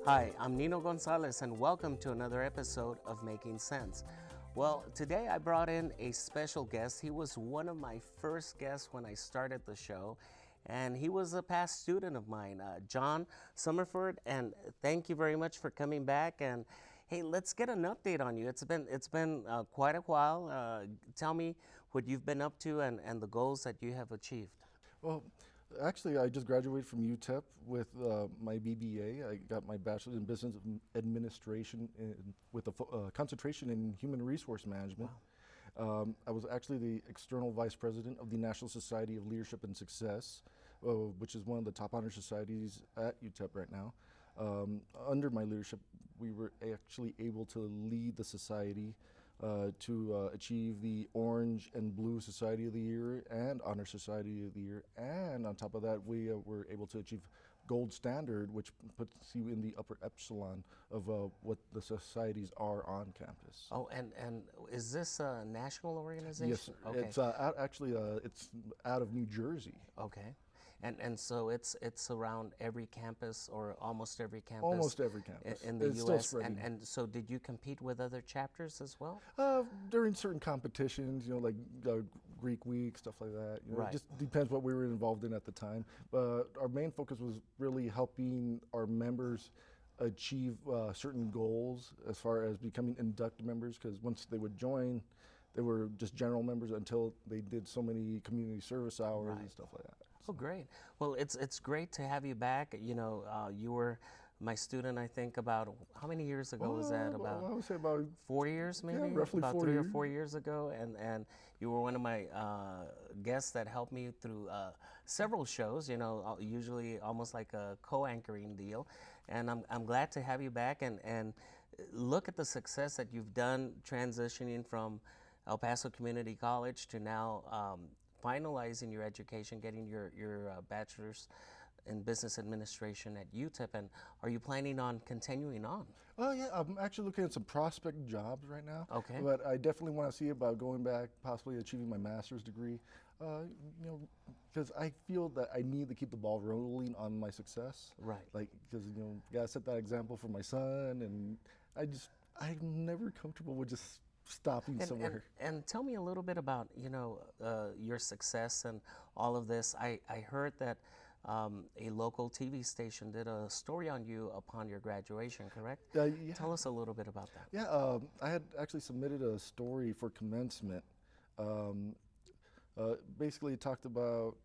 Hi, I'm Nino Gonzalez, and welcome to another episode of Making Sense. Well, today I brought in a special guest. He was one of my first guests when I started the show, and he was a past student of mine, John Summerford. And thank you very much for coming back. And hey, let's get an update on you. It's been quite a while. Tell me what you've been up to and the goals that you have achieved. Well, actually, I just graduated from UTEP with my BBA. I got my Bachelor's in Business Administration with a concentration in Human Resource Management. I was actually the External Vice President of the National Society of Leadership and Success, which is one of the top honor societies at UTEP right now. Under my leadership, we were actually able to lead the society to achieve the Orange and Blue Society of the Year and Honor Society of the Year. And on top of that, we were able to achieve Gold Standard, which puts you in the upper epsilon of what the societies are on campus. Oh, and is this a national organization? Yes, sir. Okay. It's actually it's out of New Jersey. Okay. And so it's around every campus or almost every campus? Almost every campus. In the it's U.S. Still spreading. And so did you compete with other chapters as well? During certain competitions, like Greek Week, stuff like that. Right. It just depends what we were involved in at the time. But our main focus was really helping our members achieve certain goals as far as becoming inducted members, because once they would join, they were just general members until they did so many community service hours Right. and stuff like that. Oh, great. Well, it's great to have you back. You were my student, I think, about how many years ago was that? About I would say about 4 years, maybe? Yeah, roughly about 4 3 years. or 4 years ago, and you were one of my guests that helped me through several shows. Usually almost like a co-anchoring deal, and I'm glad to have you back and look at the success that you've done transitioning from El Paso Community College to now finalizing your education, getting your bachelor's in business administration at UTEP. And are you planning on continuing on? Oh yeah, I'm actually looking at some prospect jobs right now. Okay. But I definitely want to see about going back, possibly achieving my master's degree. Because I feel that I need to keep the ball rolling on my success. Right. Like, because gotta set that example for my son, and I'm never comfortable with just stopping somewhere. And tell me a little bit about your success and all of this. I heard that a local TV station did a story on you upon your graduation, correct? Yeah. Tell us a little bit about that. Yeah, I had actually submitted a story for commencement. Basically, it talked about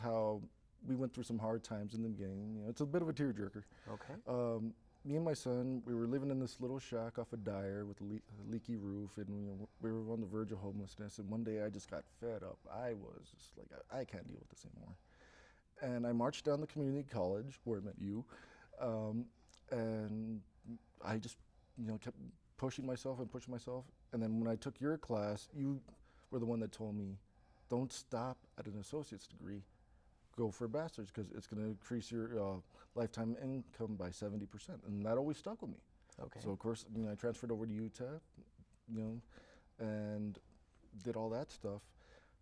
how we went through some hard times in the beginning. It's a bit of a tearjerker. Okay. Me and my son, we were living in this little shack off a dyer with a leaky roof, and we were on the verge of homelessness. And one day I just got fed up. I was just like, I can't deal with this anymore. And I marched down the community college where I met you, and I just kept pushing myself and pushing myself. And then when I took your class, you were the one that told me, don't stop at an associate's degree. Go for a bachelor's, because it's going to increase your lifetime income by 70%, and that always stuck with me. Okay. So of course, I transferred over to UTEP, and did all that stuff.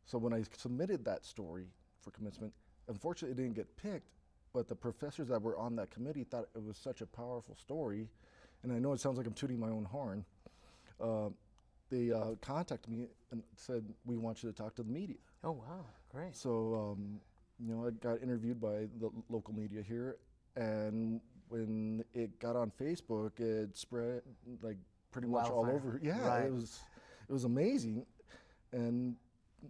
So when I submitted that story for commencement, unfortunately, it didn't get picked. But the professors that were on that committee thought it was such a powerful story, and I know it sounds like I'm tooting my own horn. They contacted me and said, "We want you to talk to the media." Oh wow, great. So. I got interviewed by the local media here, and when it got on Facebook, it spread like pretty much all Wildfire. over. Yeah, Right. it was amazing, and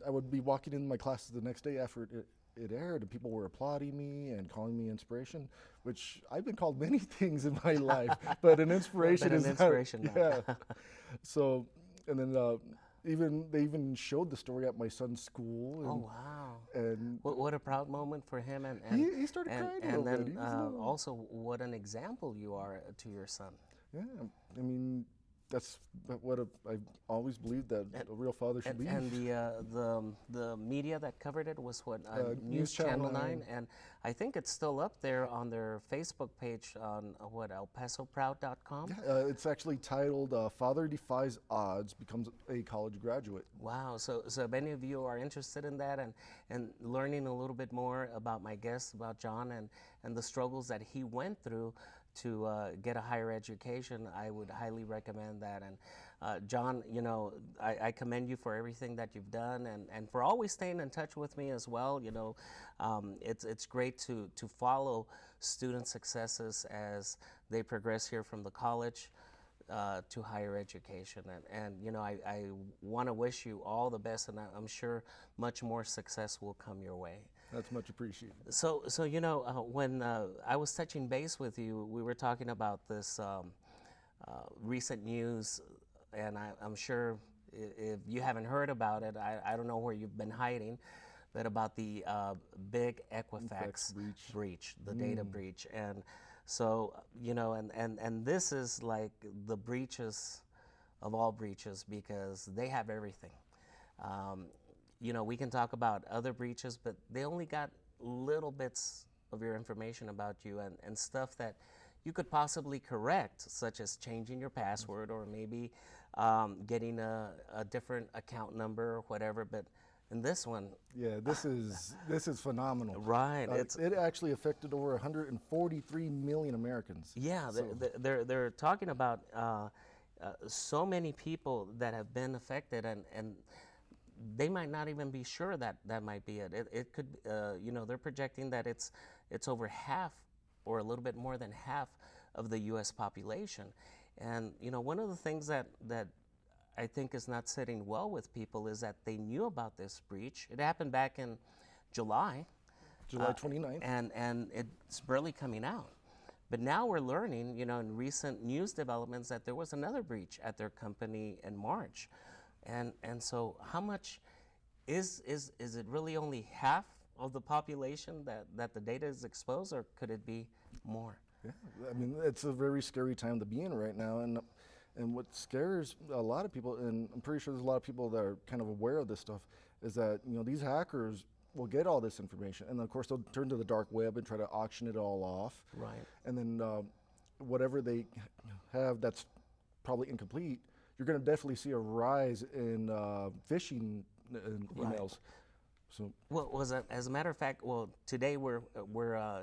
I would be walking in my classes the next day after it aired, and people were applauding me and calling me inspiration, which I've been called many things in my life, but an inspiration But an is inspiration not. now. Yeah. So, and then they even showed the story at my son's school. And, Oh wow. And What a proud moment for him, and he started crying a and little then bit. He was a little- also what an example you are to your son. Yeah, I mean, that's what I've always believed that a real father should be. And the media that covered it was what News Channel 9, and I think it's still up there on their Facebook page on ElPasoProud.com. Yeah, it's actually titled "Father Defies Odds Becomes a College Graduate." Wow, so if any of you are interested in that and learning a little bit more about my guest, about John, and the struggles that he went through to get a higher education, I would highly recommend that. And John, you know, I commend you for everything that you've done, and for always staying in touch with me as well. You know, it's great to follow student successes as they progress here from the college to higher education. And you know, I want to wish you all the best, and I'm sure much more success will come your way. That's much appreciated. So you know, when I was touching base with you, we were talking about this recent news, and I'm sure if you haven't heard about it, I don't know where you've been hiding, but about the big Equifax breach, the data breach. And so, you know, and this is like the breaches of all breaches, because they have everything. You know, we can talk about other breaches, but they only got little bits of your information about you, and stuff that you could possibly correct, such as changing your password, or maybe getting a different account number or whatever. But in this one, Yeah, this is phenomenal. right? It actually affected over 143 million Americans. Yeah, So, they're talking about so many people that have been affected, and they might not even be sure that that might be it. It could, you know, they're projecting that it's over half, or a little bit more than half, of the U.S. population. And you know, one of the things that I think is not sitting well with people is that they knew about this breach. It happened back in July, July 29th. and it's barely coming out. But now we're learning, you know, in recent news developments, that there was another breach at their company in March. And so how much is it really only half of the population that the data is exposed, or could it be more? Yeah, I mean, it's a very scary time to be in right now, and what scares a lot of people, and I'm pretty sure there's a lot of people that are kind of aware of this stuff, is that, you know, these hackers will get all this information, and of course they'll turn to the dark web and try to auction it all off. Right. And then whatever they have that's probably incomplete, you're going to definitely see a rise in phishing Right. emails. So Well, as a matter of fact, well, today we're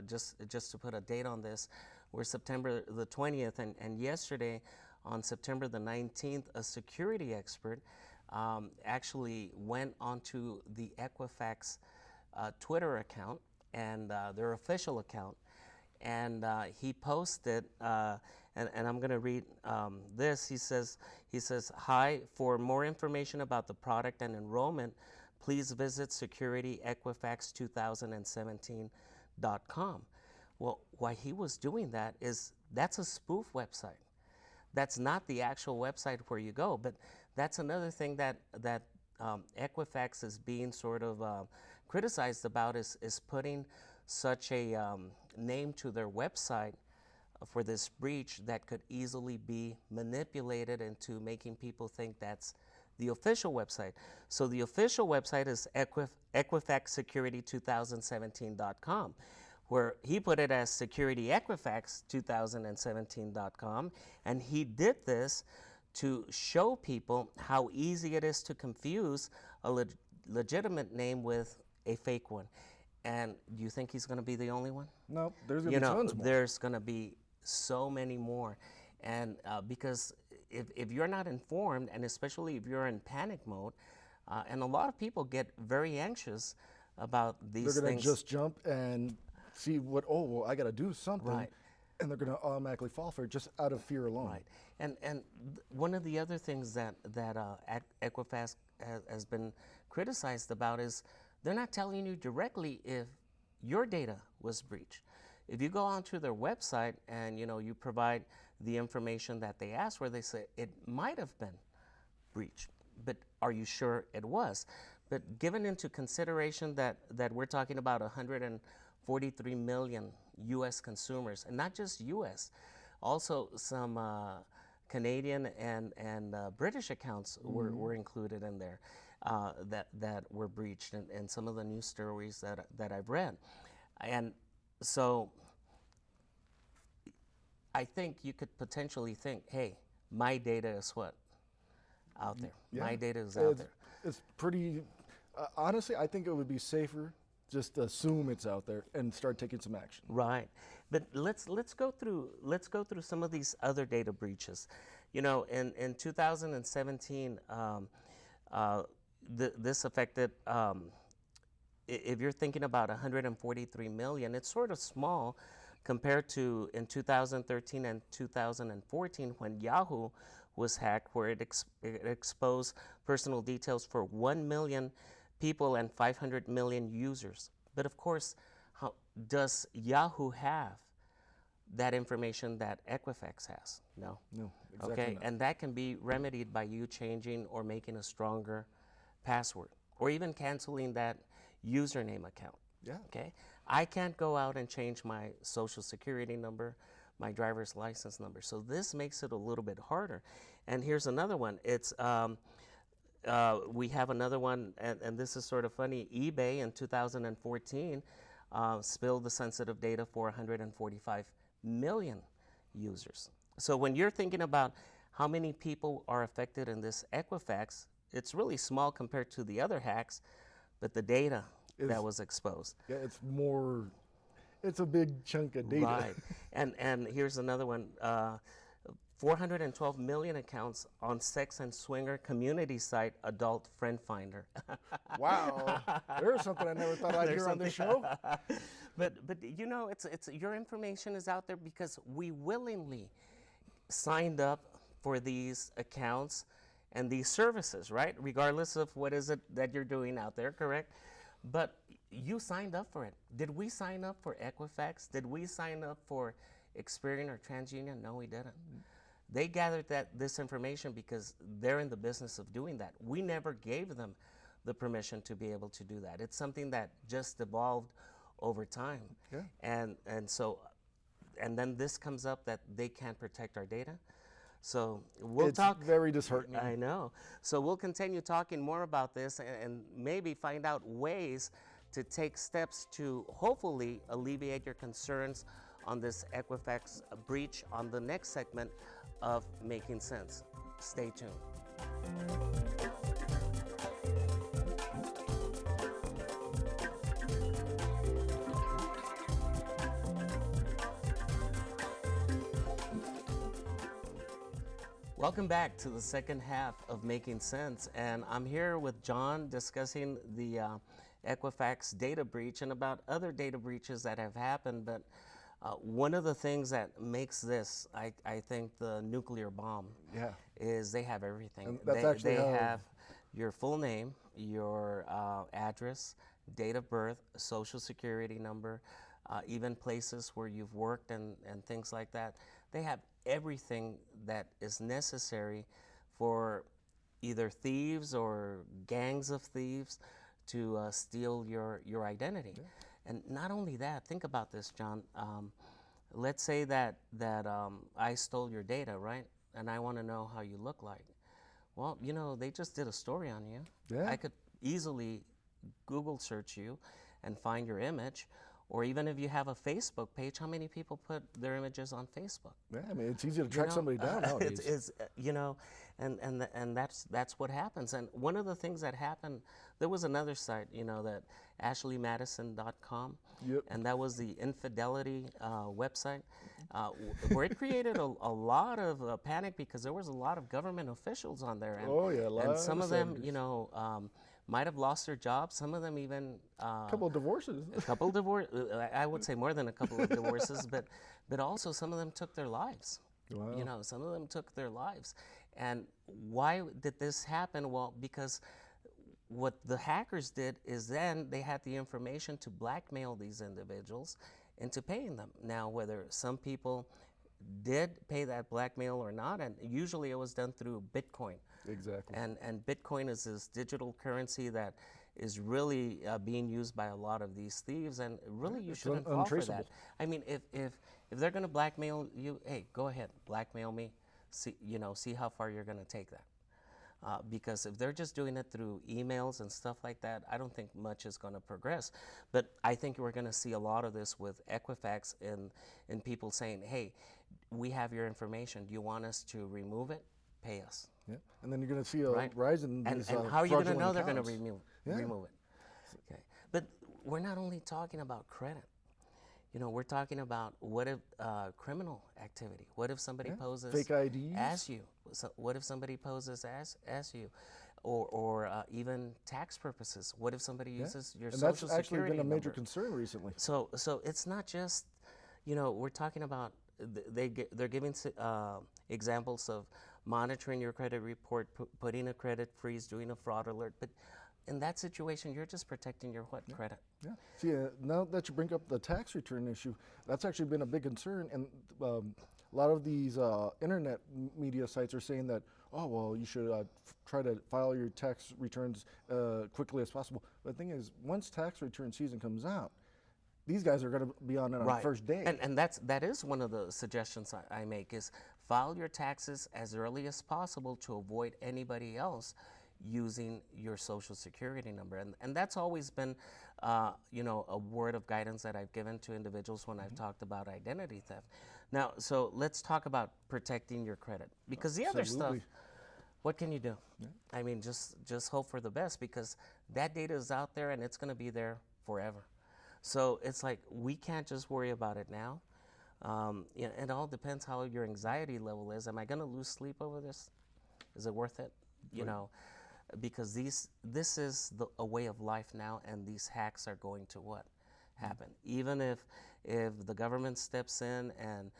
just to put a date on this, we're September the 20th, and yesterday, on September the 19th, a security expert actually went onto the Equifax Twitter account, and their official account, and he posted, and I'm going to read this. He says, "Hi, for more information about the product and enrollment, please visit securityequifax2017.com." Well, why he was doing that is that's a spoof website. That's not the actual website where you go. But that's another thing that Equifax is being sort of criticized about, is putting such a name to their website for this breach that could easily be manipulated into making people think that's the official website. So the official website is equifaxsecurity2017.com, where he put it as securityequifax2017.com, and he did this to show people how easy it is to confuse a legitimate name with a fake one. And do you think he's going to be the only one? no, there's going You to be know, tons more. there's going to be so many more. And because if you're not informed, and especially if you're in panic mode, and a lot of people get very anxious about these They're going things. to just jump and see what, oh, well, I got to do something. Right. And they're going to automatically fall for it just out of fear alone. Right. And one of the other things that Equifax has been criticized about is they're not telling you directly if your data was breached. If you go onto their website and, you know, you provide the information that they ask, where they say it might have been breached, but are you sure it was? But given into consideration that we're talking about 143 million U.S. consumers, and not just U.S., also some Canadian and British accounts were included in there that were breached, and some of the news stories that I've read. And so I think you could potentially think, hey, my data is what? Out there. Yeah. My data is out It's, there. it's pretty, honestly, I think it would be safer just to assume it's out there and start taking some action. Right. But let's go through some of these other data breaches. You know, in 2017, this affected. If you're thinking about 143 million, it's sort of small compared to in 2013 and 2014 when Yahoo was hacked, where it exposed personal details for 1 million people and 500 million users. But of course, how, does Yahoo have that information that Equifax has? No. No, exactly Okay, not. and that can be remedied by you changing or making a stronger password, or even canceling that username account. Yeah. Okay, I can't go out and change my social security number, my driver's license number. So this makes it a little bit harder. And here's another one. We have another one, and this is sort of funny. eBay in 2014 spilled the sensitive data for 145 million users. So when you're thinking about how many people are affected in this Equifax, it's really small compared to the other hacks, but the data that was exposed. Yeah, it's a big chunk of data. Right. And here's another one. 412 million accounts on sex and swinger community site Adult Friend Finder. Wow. There's something I never thought I'd There's hear on this show. but you know, it's your information is out there because we willingly signed up for these accounts and these services, right? Regardless of what is it that you're doing out there, correct? But you signed up for it. Did we sign up for Equifax? Did we sign up for Experian or TransUnion? No, we didn't. They gathered this information because they're in the business of doing that. We never gave them the permission to be able to do that. It's something that just evolved over time. Yeah. And then this comes up that they can't protect our data. So we'll talk. It's very disheartening. I know. So we'll continue talking more about this and maybe find out ways to take steps to hopefully alleviate your concerns on this Equifax breach on the next segment of Making Sense. Stay tuned. Welcome back to the second half of Making Sense, and I'm here with John discussing the Equifax data breach and about other data breaches that have happened. But one of the things that makes this, I think, the nuclear bomb, Yeah. is they have everything. And that's they actually how- have your full name, your address, date of birth, social security number, even places where you've worked and things like that. They have everything that is necessary for either thieves or gangs of thieves to steal your identity. Yeah. And not only that, think about this, John. Let's say that I stole your data, right? And I want to know how you look like. Well, you know, they just did a story on you. Yeah. I could easily Google search you and find your image. Or even if you have a Facebook page, how many people put their images on Facebook? Yeah, I mean, it's easy to track somebody down nowadays. It's you know, and that's what happens. And one of the things that happened, there was another site, you know, that ashleymadison.com, Yep. and that was the infidelity website, where it created a lot of panic because there was a lot of government officials on there, and, Oh, yeah, a lot and some of of them, senators. you know, might have lost their jobs. Some of them even A couple of divorces. a couple divorce. I would say more than a couple of divorces, but also some of them took their lives. Wow. You know, some of them took their lives. And why did this happen? Well, because what the hackers did is then they had the information to blackmail these individuals into paying them. Now, whether some people did pay that blackmail or not, and usually it was done through Bitcoin. Exactly. And Bitcoin is this digital currency that is really being used by a lot of these thieves, and really you It's shouldn't fall for untraceable. that. I mean, if they're going to blackmail you, hey, go ahead, blackmail me. See how far you're going to take that. Because if they're just doing it through emails and stuff like that, I don't think much is going to progress. But I think we're going to see a lot of this with Equifax and people saying, hey, we have your information. Do you want us to remove it? Pay us. Yeah. And then you're going to see a Right. rise in And, these and how are you going to fraudulent know they're going to accounts. remove Yeah. it? Okay. But we're not only talking about credit. we're talking about what if criminal activity? What if somebody Yeah. poses Fake IDs. as you? So what if somebody poses as you, or even tax purposes? What if somebody Yeah. uses your And that's social actually security been a major number? concern recently. So it's not just, we're talking about they're giving examples of monitoring your credit report, putting a credit freeze, doing a fraud alert, but in that situation, you're just protecting your what credit? Yeah. See, now that you bring up the tax return issue, that's actually been a big concern. And a lot of these internet media sites are saying that, oh, well, you should try to file your tax returns quickly as possible. But the thing is, once tax return season comes out, these guys are going to be on it on the first day. And that is one of the suggestions I make is file your taxes as early as possible to avoid anybody else using your social security number. And that's always been, a word of guidance that I've given to individuals when I've talked about identity theft. Now, so let's talk about protecting your credit, because the other stuff, Absolutely. what can you do? I mean, just hope for the best, because that data is out there and it's going to be there forever. So it's like we can't just worry about it now. It all depends how your anxiety level is. Am I going to lose sleep over this? Is it worth it? Because this is a way of life now, and these hacks are going to what happen. Even if the government steps in and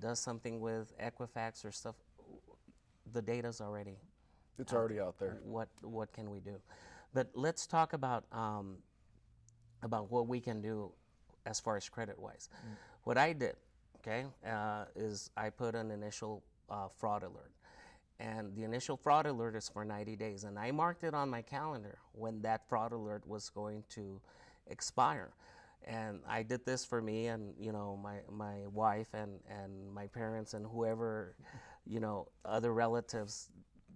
does something with Equifax or stuff, the data's already It's already out there. What can we do? But let's talk about what we can do as far as credit wise. What I did, okay, is I put an initial fraud alert. And the initial fraud alert is for 90 days. And I marked it on my calendar when that fraud alert was going to expire. And I did this for me and, my wife and my parents and whoever, other relatives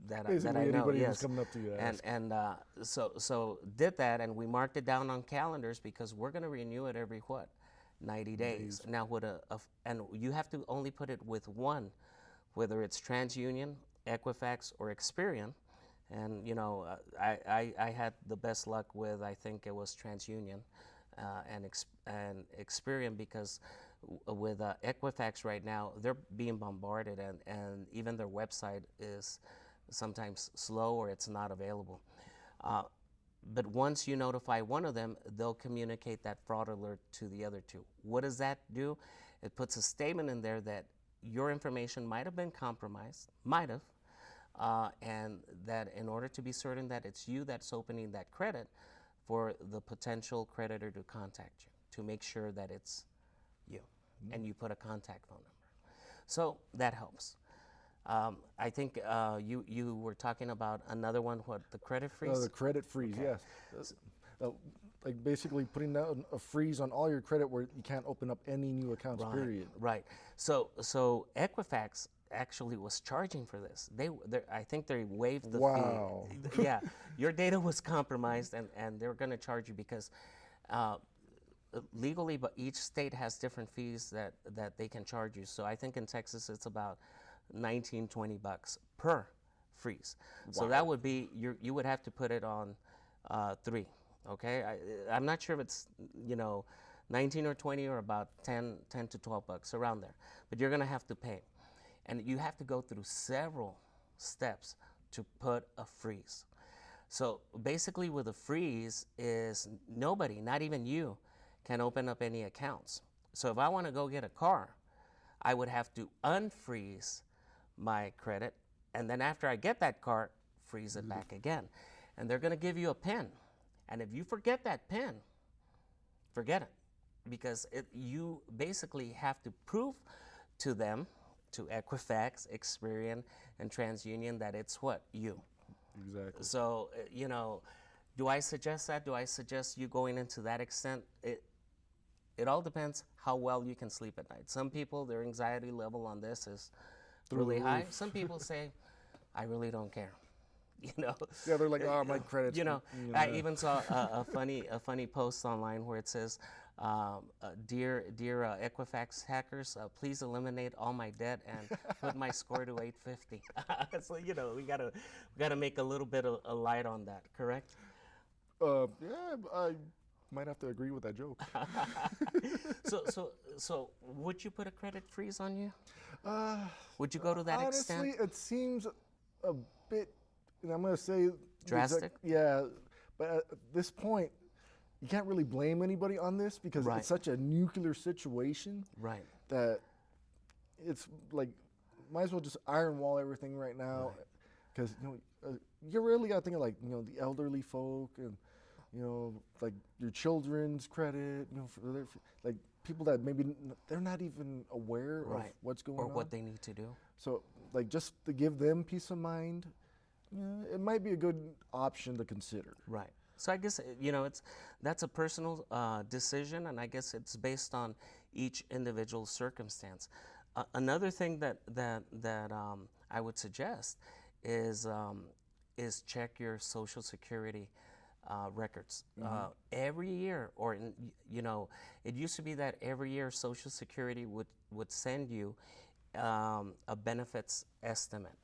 that I know. Anybody Yes. who's coming up to you. And so did that, and we marked it down on calendars because we're going to renew it every 90 days. Now and you have to only put it with one, whether it's TransUnion, Equifax, or Experian. And I had the best luck with, I think it was TransUnion and Experian, because with Equifax right now, they're being bombarded, and even their website is sometimes slow or it's not available. But once you notify one of them, they'll communicate that fraud alert to the other two. What does that do? It puts a statement in there that your information might have been compromised, and that in order to be certain that it's you that's opening that credit, for the potential creditor to contact you to make sure that it's you, and you put a contact phone number. So that helps. I think you were talking about another one, the credit freeze? The credit freeze, Okay. yes. Like basically putting down a freeze on all your credit where you can't open up any new accounts, period. Right. So Equifax actually was charging for this. I think they waived the Wow. fee. Yeah, your data was compromised, and they're going to charge you because legally, but each state has different fees that they can charge you. So I think in Texas it's about $19-20 per freeze. So that would be you would have to put it on 3. Okay, I'm not sure if it's 19 or 20 or about 10 to $12 around there, but you're gonna have to pay, and you have to go through several steps to put a freeze. So basically, with a freeze is nobody, not even you, can open up any accounts. So if I want to go get a car, I would have to unfreeze my credit, and then after I get that car, freeze it back again. And they're going to give you a PIN. And if you forget that PIN, forget it, because you basically have to prove to them, to Equifax, Experian, and TransUnion, that it's you. Exactly. So, do I suggest that? Do I suggest you going into that extent? It all depends how well you can sleep at night. Some people, their anxiety level on this is really high. Some people say, I really don't care. Yeah, they're like, oh, my credit's. I even saw a funny post online where it says, dear Equifax hackers, please eliminate all my debt and put my score to 850. So we gotta make a little bit of a light on that, correct? Yeah, might have to agree with that joke. So would you put a credit freeze on you? Uh, Would you go to that Honestly, extent? it seems a bit, and I'm going to say, Drastic? yeah, but at this point, you can't really blame anybody on this because Right. it's such a nuclear situation Right. that it's like, might as well just iron wall everything right now, because you really got to think of like the elderly folk and like your children's credit, like people that maybe they're not even aware of Right. what's going Or on. what they need to do. So like just to give them peace of mind, it might be a good option to consider. Right. So I guess that's a personal decision, and I guess it's based on each individual circumstance. Another thing that I would suggest is check your Social Security records every year, or it used to be that every year Social Security would send you a benefits estimate,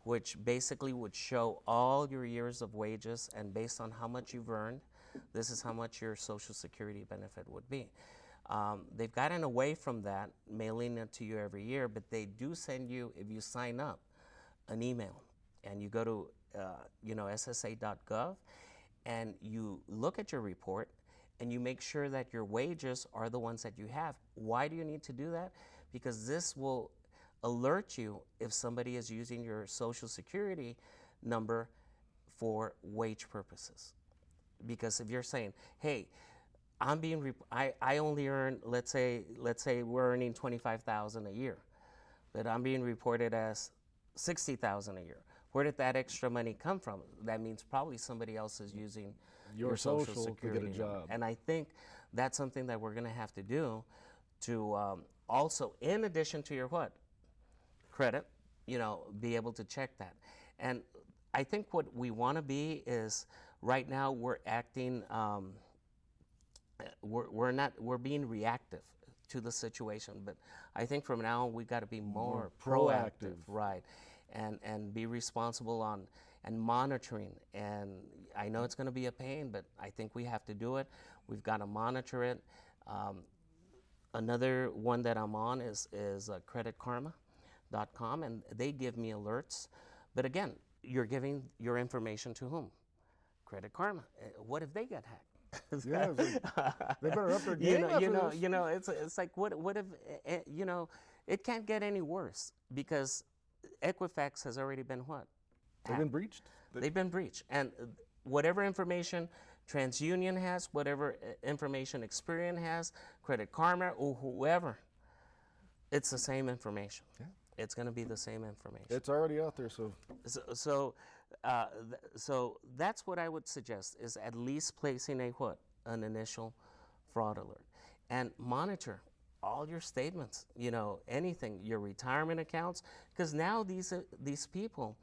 which basically would show all your years of wages, and based on how much you've earned, this is how much your Social Security benefit would be. They've gotten away from that, mailing it to you every year, but they do send you, if you sign up, an email, and you go to ssa.gov, and you look at your report, and you make sure that your wages are the ones that you have. Why do you need to do that? Because this will alert you if somebody is using your Social Security number for wage purposes. Because if you're saying, hey, I only earn, let's say we're earning 25,000 a year, but I'm being reported as 60,000 a year. Where did that extra money come from? That means probably somebody else is using your Social Security to get a number. job. And I think that's something that we're going to have to do to also, in addition to your credit, be able to check that. And I think what we want to be is, right now we're acting, we're being reactive to the situation, but I think from now on we got to be more proactive, right, and be responsible on and monitoring. And I know it's going to be a pain, but I think we have to do it. We've got to monitor it. Another one that I'm on is creditkarma.com, and they give me alerts. But again, you're giving your information to whom? Credit Karma. What if they get hacked? Yeah, it's like, they better up their game after this. It's like, what if, it can't get any worse, because Equifax has already been what? They've been breached. They've been breached. And whatever information TransUnion has, whatever information Experian has, Credit Karma, or whoever, it's the same information. Yeah. It's going to be the same information. It's already out there, so. So that's what I would suggest, is at least placing an initial fraud alert, and monitor all your statements, anything, your retirement accounts, because now these people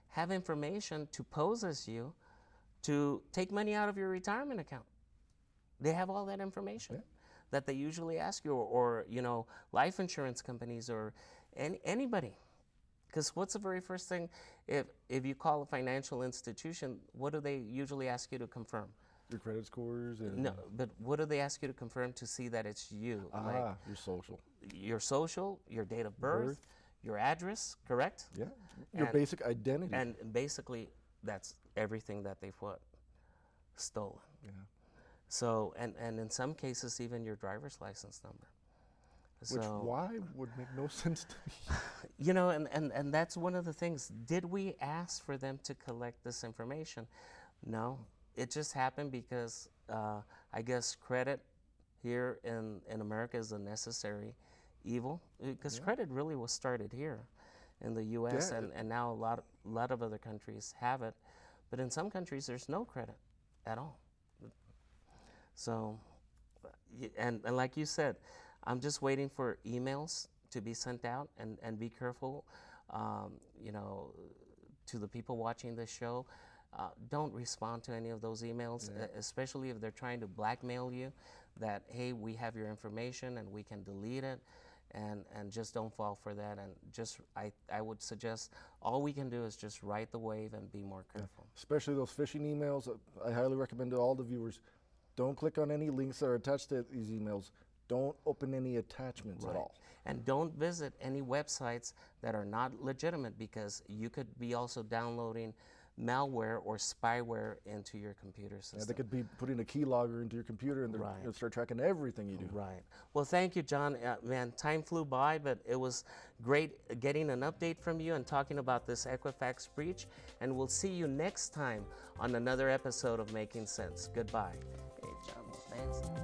have information to pose as you to take money out of your retirement account. They have all that information that they usually ask you, or life insurance companies, or anybody. Because what's the very first thing, if you call a financial institution, what do they usually ask you to confirm? Your credit scores and No, but what do they ask you to confirm to see that it's you? your social. Your social, your date of birth, your address, correct? Yeah, your basic identity. And basically, that's everything that they've stolen. Yeah. So, and in some cases, even your driver's license number. Which why would make no sense to me. And that's one of the things. Did we ask for them to collect this information? No. It just happened because I guess credit here in America is a necessary evil, because credit really was started here in the U.S. and now a lot of other countries have it, but in some countries there's no credit at all. So, and like you said, I'm just waiting for emails to be sent out, and be careful, to the people watching this show. Don't respond to any of those emails, especially if they're trying to blackmail you that, hey, we have your information and we can delete it, and just don't fall for that. And just, I would suggest all we can do is just ride the wave and be more careful. Especially those phishing emails. I highly recommend to all the viewers, Don't click on any links that are attached to these emails. Don't open any attachments at all. And don't visit any websites that are not legitimate, because you could be also downloading malware or spyware into your computer system. Yeah, they could be putting a keylogger into your computer and they're Right. going to start tracking everything you do. Right. Well, thank you, John. Man, time flew by, but it was great getting an update from you and talking about this Equifax breach. And we'll see you next time on another episode of Making Sense. Goodbye. Hey, John, thanks.